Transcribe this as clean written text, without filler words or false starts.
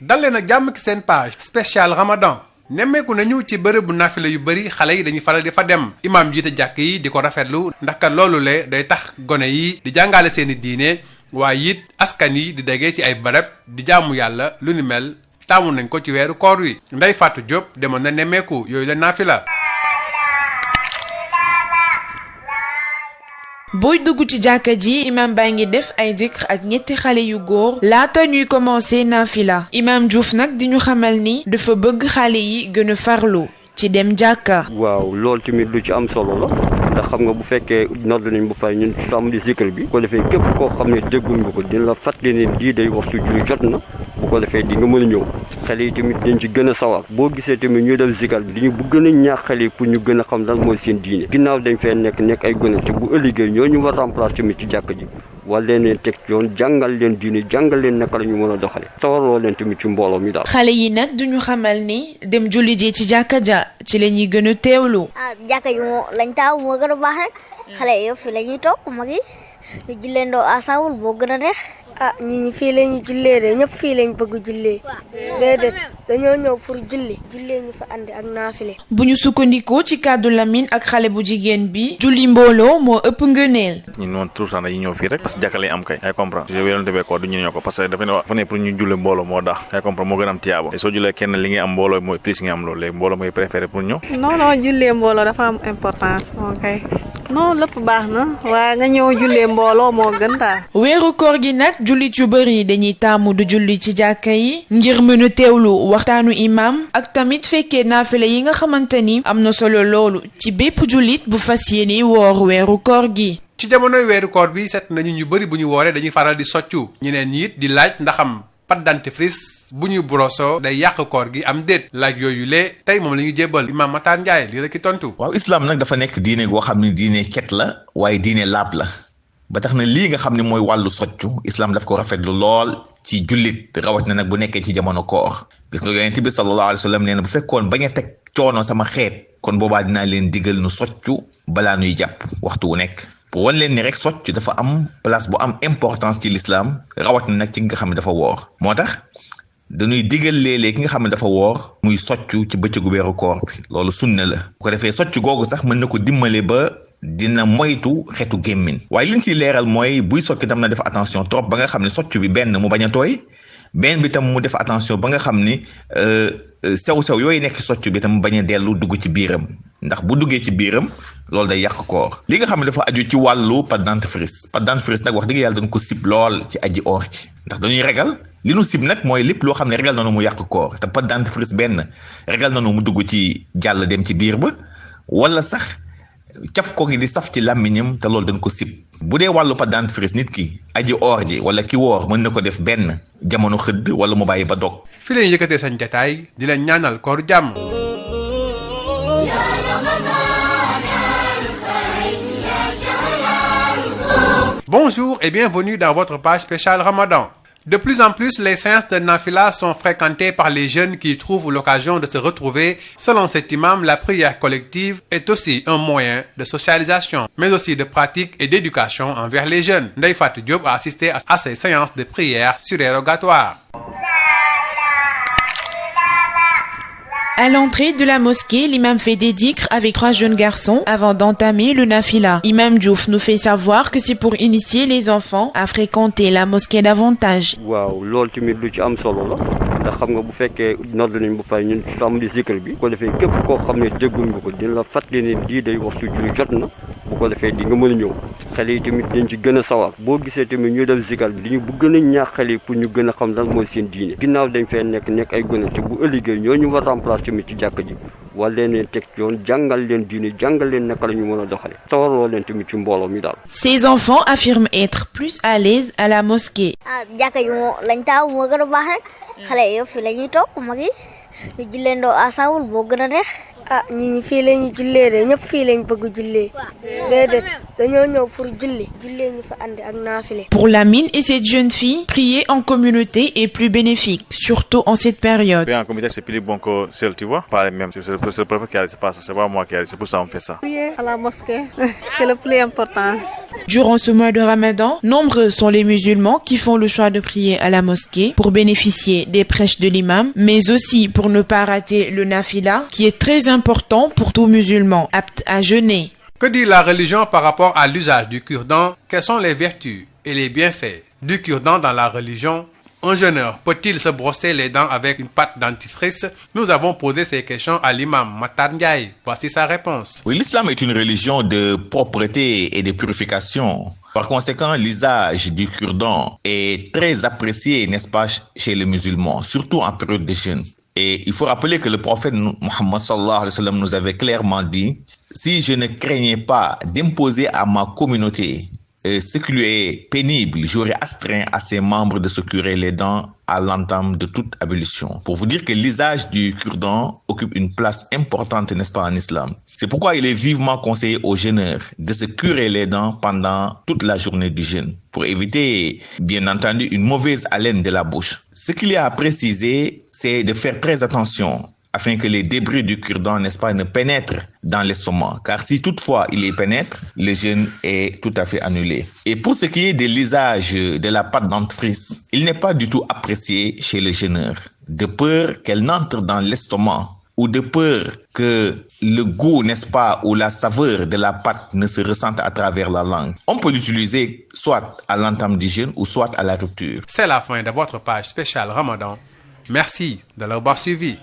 dal leen ak jàmm ci seen page spéciale Ramadan. nemmeeku nañu ci bërëbu nafila yu bëri xale yi dañuy faral di fa dem imaam jiite jàkk yi di ko rafetlu ndax kat loolu le day tax gone yi di jàngale seeni diine waaye it askan yi di déggee ci ay barab di jaamu yàlla lu ni mel taamu nañ ko ci weeru koor wi. Ndeye Fatou Diop demoon na nemmeeku yooyu la nafila. booy dugg ci jàkka ji imam baa ngi def ay dikr ak ñetti xale yu góor laata ñuy commencé nafila imam Diouf nag di ñu xamal ni dafa bëgg xale yi gën a farlu ci dem jàkka. waaw loolu tamit lu ci am solo la ndax xam nga bu fekkee nodd nañ ba pare ñun tàmbali zikr bi ko defee képp koo xam ne déggul nga ko dina la fàttali ne lii day waxtu julli jot na bu ko defee di nga mën a ñëw xale yi tamit dañ ci gën a sawar boo gisee tamit ñuy def zikr bi dañu bu gën a ñaax xale yi pour ñu gën a xam lan mooy seen diine ginnaaw dañ fee nekk ay gone te bu ëllëgee ñoo ñu war remplacer tamit ci jàkk ji wala leen teg yoon jàngal leen diine jàngal leen naka la ñu mën a doxale sawarloo leen tamit ci mbooloo mi daal. xale yi nag duñu xamal ni dem julli ji ci jàkka ja ci la ñuy gën a teewlu. jàkka ji moo lañ taaw moo gën a baax rek xale yi yëpp fi la ñuy toog mag yi ñu jullee ndoo asawul boo gën a neex. ñi fii la ñu jullee de ñëpp fii lañ bëgg jullee déedéet dañoo ñëw pour jullee ñu fa andi ak naafile. bu ñu sukkandikoo ci kàddu Lamine ak xale bu jigéen bi julli mbooloo moo ëpp ngëneel. ñun noonu tout le temps dañuy ñëw fii rek parce que jàkka lañ am kay ay comprendre yonente bee ko du ñu ñëw ko parce que dafa ne pour ñu julle mbooloo moo tax ay comprendre moo gën a am tiyaabo soo jullee kenn li nga am mbooloo mooy plus nga am loolu léegi mbooloo mooy préféré pour ñëw. non jullee mbooloo dafa am importance ok non lépp baax na waaye nga ñëw jullee mbooloo moo gën daal. weeru koor gi nag jullit yu bëri dañuy taamu du julli ci jàkka yi ngir mën a teewlu waxtaanu imam ak tamit fekkee naafila yi nga xamante ni am na solo loolu ci bépp jullit bu fas yéene woor weeru koor gi. ci jamonoy weeru koor bi set nañu ñu bëri bu ñu wooree dañuy faral di soccu ñeneen ñi it di laaj ndaxam pâte dentifrice bu ñu broso day yàq koor gi am déet laaj yooyu lee tey moom la ñuy jébbal imam Matar Ndiaye lii la ki tontu. waaw islam nag dafa nekk diine goo xam ne diine ket la waaye diine laab la. ba tax na lii nga xam ne mooy wàllu soccu islam daf ko rafetlu lool ci jullit rawat na nag bu nekkee ci jamono koor gis nga yonent bi sallallahu alayhi wa sallam nee na bu fekkoon bañ a teg coono sama xeet kon boobaa dinaa leen digal nu soccu balaa nuy jàpp waxtu wu nekk pour wan leen ni rek soccu dafa am place bu am importance ci l'islam rawat na nag ci nga xam ne dafa woor moo tax dañuy digal léeg-léeg ki nga xam ne dafa woor muy soccu ci bëccëgu weeru koor bi loolu sunna la bu ko defee soccu googu sax mën na ko dimbale ba dina moytu xetu gémmin waaye liñ ciy leeral mooy buy socc tam na def attention trop ba nga xam ne socc bi benn mu bañ a tooy benn bi tam mu def attention ba nga xam ni sew-sew yooyu nekk socc bi tam bañ a dellu dugg ci biiram ndax bu duggee ci biiram loolu day yàq koor li nga xam ne dafa aju ci wàllu pâte dentifrice nag wax dëgg yàlla dañ ko sib lool ci aji oor ci ndax dañuy regal li nu sib nag mooy lépp loo xam ne regal nanu mu yàq koor te pâte dentifrice benn regal nanu mu dugg ci jàll dem ci biir ba wala sax caf ko gi di saf ci làmmiñam te loolu dañ ko sib bu dee wàllu pâte dentifrice nit ki aji oor ji wala ki woor mën na ko def benn jamono xëdd wala mu bàyyi ba dog fi leen yëkkatee sañ jataay di leen ñaanal kooru jàmm. Bonjour et bienvenue dans votre page spéciale Ramadan. De plus en plus, les séances de nafila sont fréquentées par les jeunes qui trouvent l'occasion de se retrouver. Selon cet imam, la prière collective est aussi un moyen de socialisation, mais aussi de pratique et d'éducation envers les jeunes. Ndeye Fatou Diop a assisté à ces séances de prière surérogatoire. À l'entrée de la mosquée, l'imam fait des dhikrs avec 3 jeunes garçons avant d'entamer le nafila. Imam Diouf nous fait savoir que c'est pour initier les enfants à fréquenter la mosquée davantage. waaw loolu tamit lu ci am solo la ndax xam nga bu fekkee nodd nañ ba pare ñun tàmbali zikr bi ko defee képp koo xam ne déggul nga ko dina la fàttali ne lii day waxtu julli jot na bu ko defee di nga mën a ñëw xale yi tamit dañ ci gën a sawar boo gisee tamit ñuy def zikr bi dañu bu gën a ñaax xale yi pour ñu gën a xam lan mooy seen diine ginnaaw dañ fee nekk ay gone te bu ëllëgee ñoo ñu war remplacer tamit ci jàkk ji wala leen teg yoon jàngal leen diine jàngal leen naka la ñu mën a doxale sawarloo leen tamit ci mbooloo mi daal. Ces enfants affirment être plus à l'aise à la mosquée. jàkka ji moo lañ taaw moo gën a baax rek xale yi yëpp fi la ñuy toog mag yi ñu jullee ndoo asawul boo gën a neex. ñi fii la ñu jullee de ñëpp fii lañ bëgg jullee déedéet dañoo ñëw pour jullee ñu fa andi ak naafile. Pour Lamine et cette jeune fille, prier en communauté est plus bénéfique, surtout en cette période. Prier en communauté, c'est plus bon que seul, tu vois. Pas même, c'est le prophète qui a dit, c'est pas moi qui a dit, c'est pour ça qu'on fait ça. Prier à la mosquée, c'est le plus important. Durant ce mois de Ramadan, nombreux sont les musulmans qui font le choix de prier à la mosquée pour bénéficier des prêches de l'imam, mais aussi pour ne pas rater le nafila, qui est très important pour tout musulman apte à jeûner. Que dit la religion par rapport à l'usage du cure-dent? Quelles sont les vertus et les bienfaits du cure-dent dans la religion? Un jeûneur peut-il se brosser les dents avec une pâte dentifrice? Nous avons posé ces questions à l'imam Matar Ndiaye. Voici sa réponse. Oui, l'islam est une religion de propreté et de purification. Par conséquent, l'usage du cure-dent est très apprécié, n'est-ce pas, chez les musulmans, surtout en période de jeûne. Et il faut rappeler que le prophète Muhammad sallallahu alayhi wa sallam nous avait clairement dit: si je ne craignais pas d'imposer à ma communauté ce qui lui est pénible, j'aurais astreint à ses membres de se curer les dents à l'entame de toute ablution. Pour vous dire que l'usage du cure-dent occupe une place importante, n'est-ce pas, en islam. C'est pourquoi il est vivement conseillé aux jeûneurs de se curer les dents pendant toute la journée du jeûne, pour éviter, bien entendu, une mauvaise haleine de la bouche. Ce qu'il y a à préciser, c'est de faire très attention afin que les débris du cure-dent, n'est-ce pas, ne pénètrent dans l'estomac. Car si toutefois il y pénètre, le jeûne est tout à fait annulé. Et pour ce qui est de l'usage de la pâte dentifrice, il n'est pas du tout apprécié chez les jeûneurs, de peur qu'elle n'entre dans l'estomac ou de peur que le goût, n'est-ce pas, ou la saveur de la pâte ne se ressente à travers la langue. On peut l'utiliser soit à l'entame du jeûne ou soit à la rupture. C'est la fin de votre page spéciale Ramadan. Merci de l'avoir suivi.